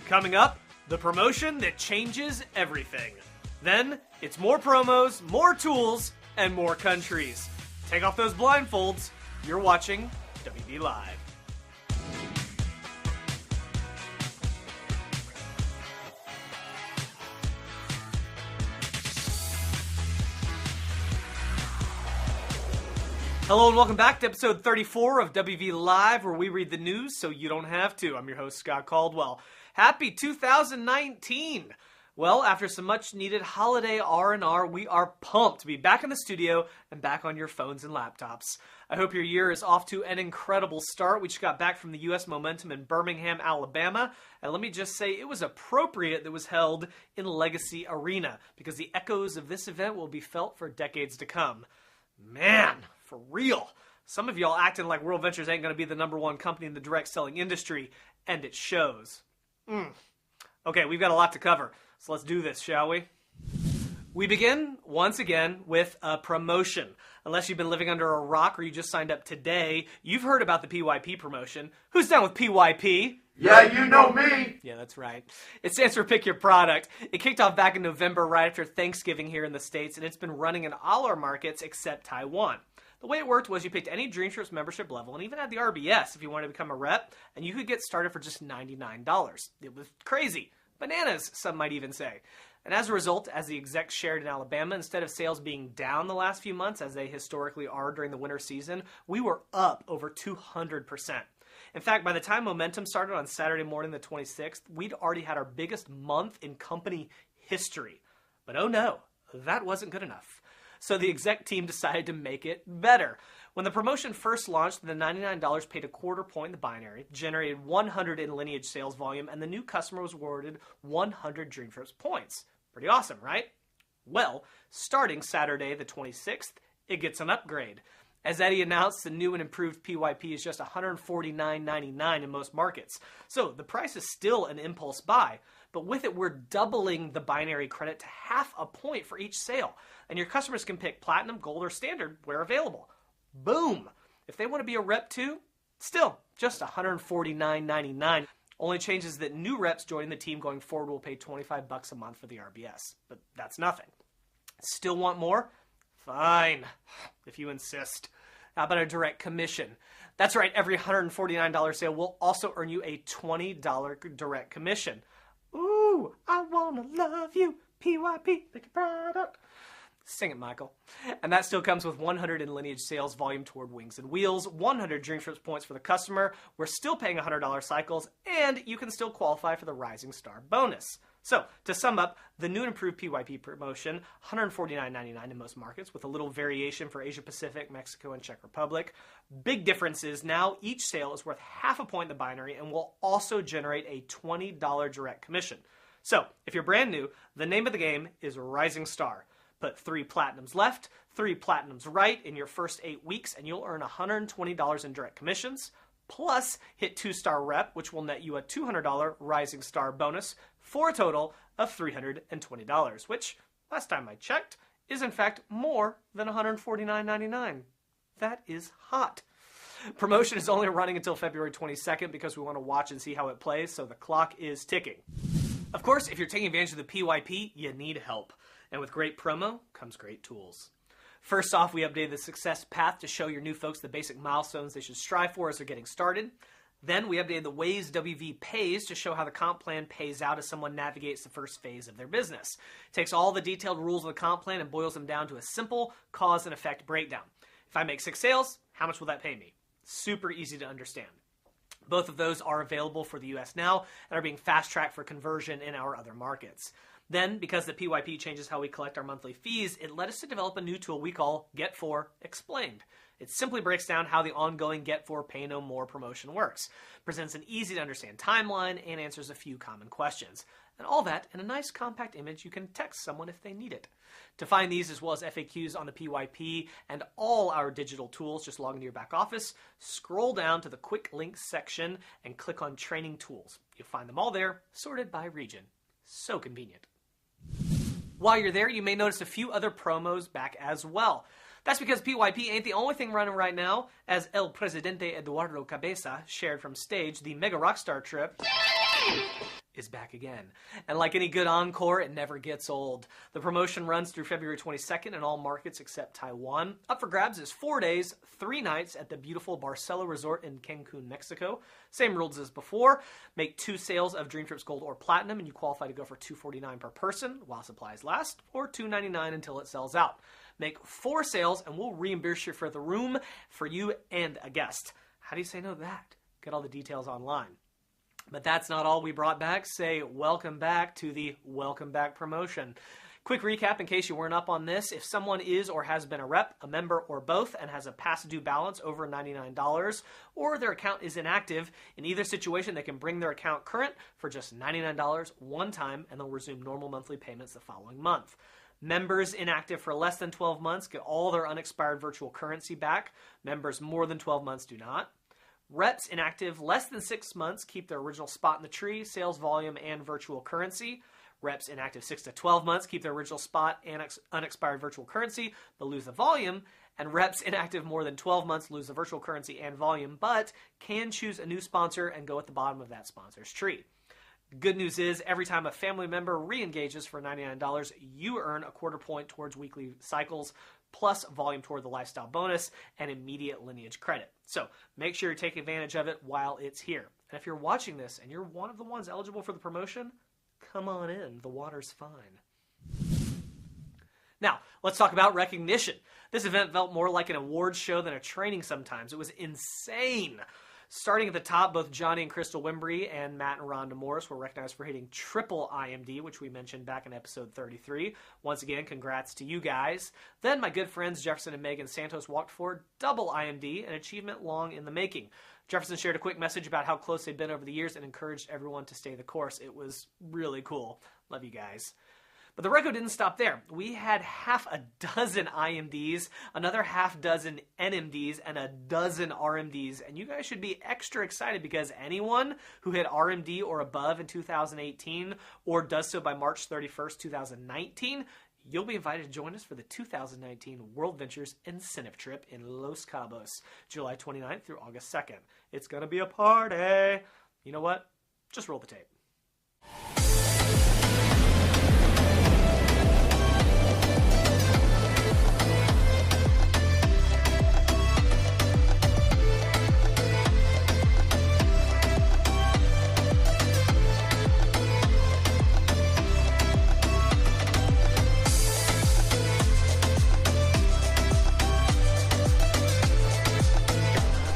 Coming up, the promotion that changes everything. Then, it's more promos, more tools, and more countries. Take off those blindfolds. You're watching WV Live. Hello and welcome back to episode 34 of WV Live, where we read the news so you don't have to. I'm your host, Scott Caldwell. Happy 2019! Well, after some much-needed holiday R&R, we are pumped to be back in the studio and back on your phones and laptops. I hope your year is off to an incredible start. We just got back from the U.S. Momentum in Birmingham, Alabama, and let me just say it was appropriate that it was held in Legacy Arena, because the echoes of this event will be felt for decades to come. Man, for real. Some of y'all acting like World Ventures ain't going to be the number one company in the direct selling industry, and it shows. Okay, we've got a lot to cover, so let's do this, shall we? We begin, once again, with a promotion. Unless you've been living under a rock or you just signed up today, you've heard about the PYP promotion. Who's down with PYP? Yeah, you know me! Yeah, that's right. It stands for Pick Your Product. It kicked off back in November right after Thanksgiving here in the States, and it's been running in all our markets except Taiwan. The way it worked was you picked any DreamShips membership level and even had the RBS if you wanted to become a rep, and you could get started for just $99. It was crazy. Bananas, some might even say. And as a result, as the execs shared in Alabama, instead of sales being down the last few months, as they historically are during the winter season, we were up over 200%. In fact, by the time Momentum started on Saturday morning the 26th, we'd already had our biggest month in company history. But oh no, that wasn't good enough. So the exec team decided to make it better. When the promotion first launched, the $99 paid a quarter point in the binary, generated 100 in lineage sales volume, and the new customer was awarded 100 DreamShips points. Pretty awesome, right? Well, starting Saturday the 26th, it gets an upgrade. As Eddie announced, the new and improved PYP is just $149.99 in most markets. So the price is still an impulse buy, but with it, we're doubling the binary credit to half a point for each sale. And your customers can pick Platinum, Gold, or Standard where available. Boom! If they want to be a rep too, still just $149.99. Only changes that new reps joining the team going forward will pay $25 a month for the RBS. But that's nothing. Still want more? Fine, if you insist. How about a direct commission? That's right, every $149 sale will also earn you a $20 direct commission. Ooh, I wanna love you, PYP, pick a product. Sing it, Michael. And that still comes with 100 in lineage sales volume toward Wings and Wheels, 100 DreamShips points for the customer. We're still paying $100 cycles, and you can still qualify for the Rising Star bonus. So, to sum up, the new and improved PYP promotion, $149.99 in most markets, with a little variation for Asia Pacific, Mexico, and Czech Republic. Big difference is now each sale is worth half a point in the binary and will also generate a $20 direct commission. So, if you're brand new, the name of the game is Rising Star. Put 3 platinums left, 3 platinums right in your first 8 weeks, and you'll earn $120 in direct commissions. Plus, hit 2-star rep, which will net you a $200 Rising Star bonus for a total of $320, which, last time I checked, is in fact more than $149.99. That is hot. Promotion is only running until February 22nd because we want to watch and see how it plays, so the clock is ticking. Of course, if you're taking advantage of the PYP, you need help. And with great promo comes great tools. First off, we updated the success path to show your new folks the basic milestones they should strive for as they're getting started. Then we updated the ways WV pays to show how the comp plan pays out as someone navigates the first phase of their business. It takes all the detailed rules of the comp plan and boils them down to a simple cause and effect breakdown. If I make 6 sales, how much will that pay me? Super easy to understand. Both of those are available for the US now and are being fast-tracked for conversion in our other markets. Then, because the PYP changes how we collect our monthly fees, it led us to develop a new tool we call Get For Explained. It simply breaks down how the ongoing Get For Pay No More promotion works, presents an easy-to-understand timeline, and answers a few common questions. And all that in a nice compact image you can text someone if they need it. To find these as well as FAQs on the PYP and all our digital tools, just log into your back office, scroll down to the Quick Links section, and click on Training Tools. You'll find them all there, sorted by region. So convenient. While you're there, you may notice a few other promos back as well. That's because PYP ain't the only thing running right now, as El Presidente Eduardo Cabeza shared from stage the Mega Rockstar trip is back again. And like any good encore, it never gets old. The promotion runs through February 22nd in all markets except Taiwan. Up for grabs is 4 days, 3 nights at the beautiful Barcelo Resort in Cancun, Mexico. Same rules as before. Make 2 sales of Dream Trips Gold or Platinum, and you qualify to go for $249 per person while supplies last, or $299 until it sells out. Make 4 sales, and we'll reimburse you for the room for you and a guest. How do you say no to that? Get all the details online. But that's not all we brought back. Say welcome back to the Welcome Back promotion. Quick recap in case you weren't up on this. If someone is or has been a rep, a member, or both, and has a past due balance over $99, or their account is inactive, in either situation they can bring their account current for just $99 one time, and they'll resume normal monthly payments the following month. Members inactive for less than 12 months get all their unexpired virtual currency back. Members more than 12 months do not. Reps inactive less than 6 months keep their original spot in the tree, sales volume, and virtual currency. Reps inactive 6 to 12 months keep their original spot and unexpired virtual currency, but lose the volume. And reps inactive more than 12 months lose the virtual currency and volume, but can choose a new sponsor and go at the bottom of that sponsor's tree. Good news is, every time a family member re-engages for $99, you earn a quarter point towards weekly cycles, plus volume toward the lifestyle bonus and immediate lineage credit. So make sure you take advantage of it while it's here. And if you're watching this and you're one of the ones eligible for the promotion, come on in. The water's fine. Now, let's talk about recognition. This event felt more like an awards show than a training sometimes. It was insane. Starting at the top, both Johnny and Crystal Wimbrey and Matt and Rhonda Morris were recognized for hitting triple IMD, which we mentioned back in episode 33. Once again, congrats to you guys. Then my good friends Jefferson and Megan Santos walked for double IMD, an achievement long in the making. Jefferson shared a quick message about how close they'd been over the years and encouraged everyone to stay the course. It was really cool. Love you guys. But the record didn't stop there. We had half a dozen IMDs, another half dozen NMDs, and a dozen RMDs. And you guys should be extra excited because anyone who hit RMD or above in 2018 or does so by March 31st, 2019, you'll be invited to join us for the 2019 World Ventures Incentive Trip in Los Cabos, July 29th through August 2nd. It's going to be a party. You know what? Just roll the tape.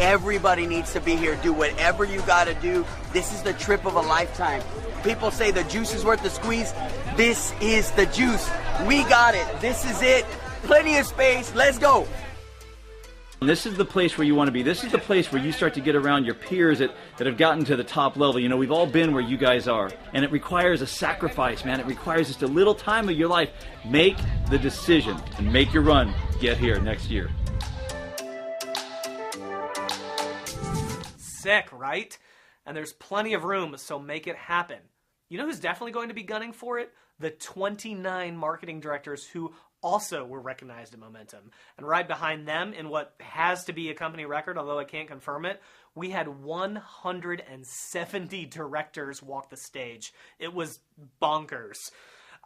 Everybody needs to be here. Do whatever you gotta do. This is the trip of a lifetime. People say the juice is worth the squeeze. This is the juice. We got it. This is it. Plenty of space. Let's go. This is the place where you want to be. This is the place where you start to get around your peers that have gotten to the top level. You know, we've all been where you guys are. And it requires a sacrifice, man. It requires just a little time of your life. Make the decision and make your run. Get here next year. Sick, right? And there's plenty of room, so make it happen. You know who's definitely going to be gunning for it? The 29 marketing directors who also were recognized at Momentum. And right behind them, in what has to be a company record, although I can't confirm it, we had 170 directors walk the stage. It was bonkers.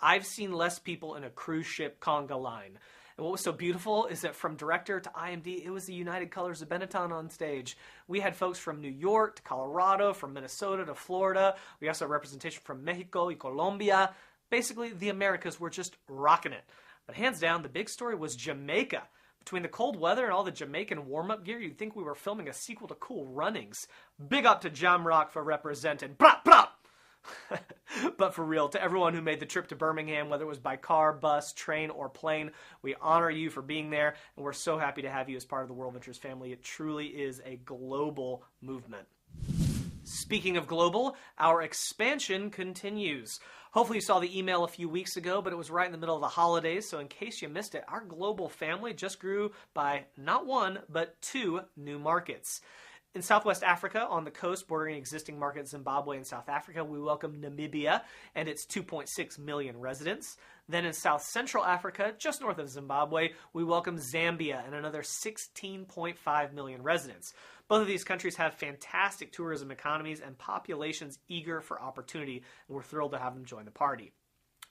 I've seen less people in a cruise ship conga line. And what was so beautiful is that from director to IMD, it was the United Colors of Benetton on stage. We had folks from New York to Colorado, from Minnesota to Florida. We also had representation from Mexico y Colombia. Basically, the Americas were just rocking it. But hands down, the big story was Jamaica. Between the cold weather and all the Jamaican warm-up gear, you'd think we were filming a sequel to Cool Runnings. Big up to Jamrock for representing. Brap, brap! But for real, to everyone who made the trip to Birmingham, whether it was by car, bus, train, or plane, we honor you for being there, and we're so happy to have you as part of the World Ventures family. It truly is a global movement. Speaking of global, our expansion continues. Hopefully you saw the email a few weeks ago, but it was right in the middle of the holidays, so in case you missed it, our global family just grew by not 1, but 2 new markets. In Southwest Africa, on the coast bordering existing markets Zimbabwe and South Africa, we welcome Namibia and its 2.6 million residents. Then in South Central Africa, just north of Zimbabwe, we welcome Zambia and another 16.5 million residents. Both of these countries have fantastic tourism economies and populations eager for opportunity, and we're thrilled to have them join the party.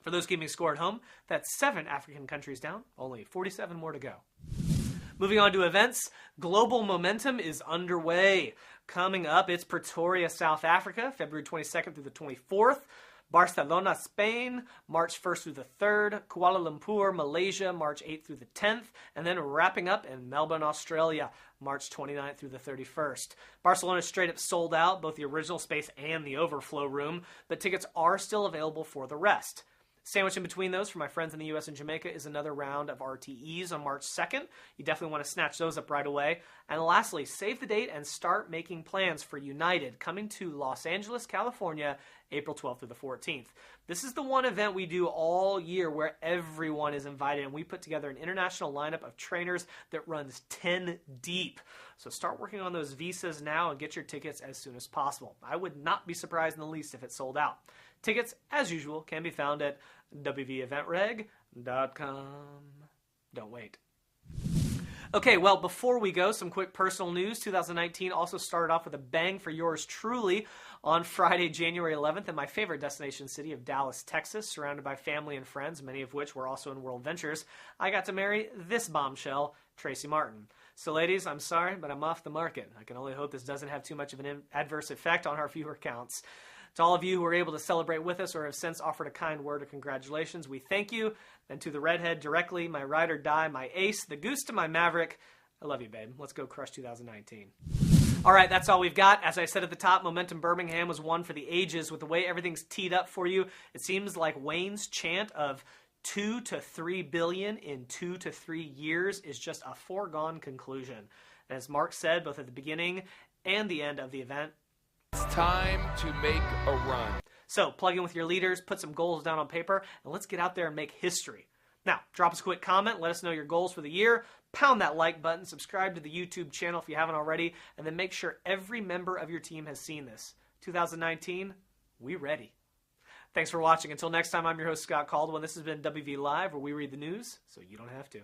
For those keeping score at home, that's 7 African countries down, only 47 more to go. Moving on to events, global momentum is underway. Coming up, it's Pretoria, South Africa, February 22nd through the 24th. Barcelona, Spain, March 1st through the 3rd. Kuala Lumpur, Malaysia, March 8th through the 10th. And then wrapping up in Melbourne, Australia, March 29th through the 31st. Barcelona is straight up sold out, both the original space and the overflow room, but tickets are still available for the rest. Sandwiched in between those for my friends in the U.S. and Jamaica is another round of RTEs on March 2nd. You definitely want to snatch those up right away. And lastly, save the date and start making plans for United, coming to Los Angeles, California, April 12th through the 14th. This is the one event we do all year where everyone is invited, and we put together an international lineup of trainers that runs 10 deep. So start working on those visas now and get your tickets as soon as possible. I would not be surprised in the least if it sold out. Tickets, as usual, can be found at wveventreg.com. Don't wait. Okay, well, before we go, some quick personal news. 2019 also started off with a bang for yours truly on Friday, January 11th in my favorite destination city of Dallas, Texas, surrounded by family and friends, many of which were also in World Ventures. I got to marry this bombshell, Tracy Martin. So ladies, I'm sorry, but I'm off the market. I can only hope this doesn't have too much of an adverse effect on our viewer counts. To all of you who were able to celebrate with us or have since offered a kind word of congratulations, we thank you. And to the redhead directly, my ride or die, my ace, the goose to my maverick, I love you, babe. Let's go crush 2019. All right, that's all we've got. As I said at the top, Momentum Birmingham was one for the ages. With the way everything's teed up for you, it seems like Wayne's chant of 2 to 3 billion in 2 to 3 years is just a foregone conclusion. And as Mark said, both at the beginning and the end of the event, it's time to make a run. So plug in with your leaders, put some goals down on paper, and let's get out there and make history. Now, drop us a quick comment, let us know your goals for the year, pound that like button, subscribe to the YouTube channel if you haven't already, and then make sure every member of your team has seen this. 2019, we ready. Thanks for watching. Until next time, I'm your host, Scott Caldwell. This has been WV Live, where we read the news so you don't have to.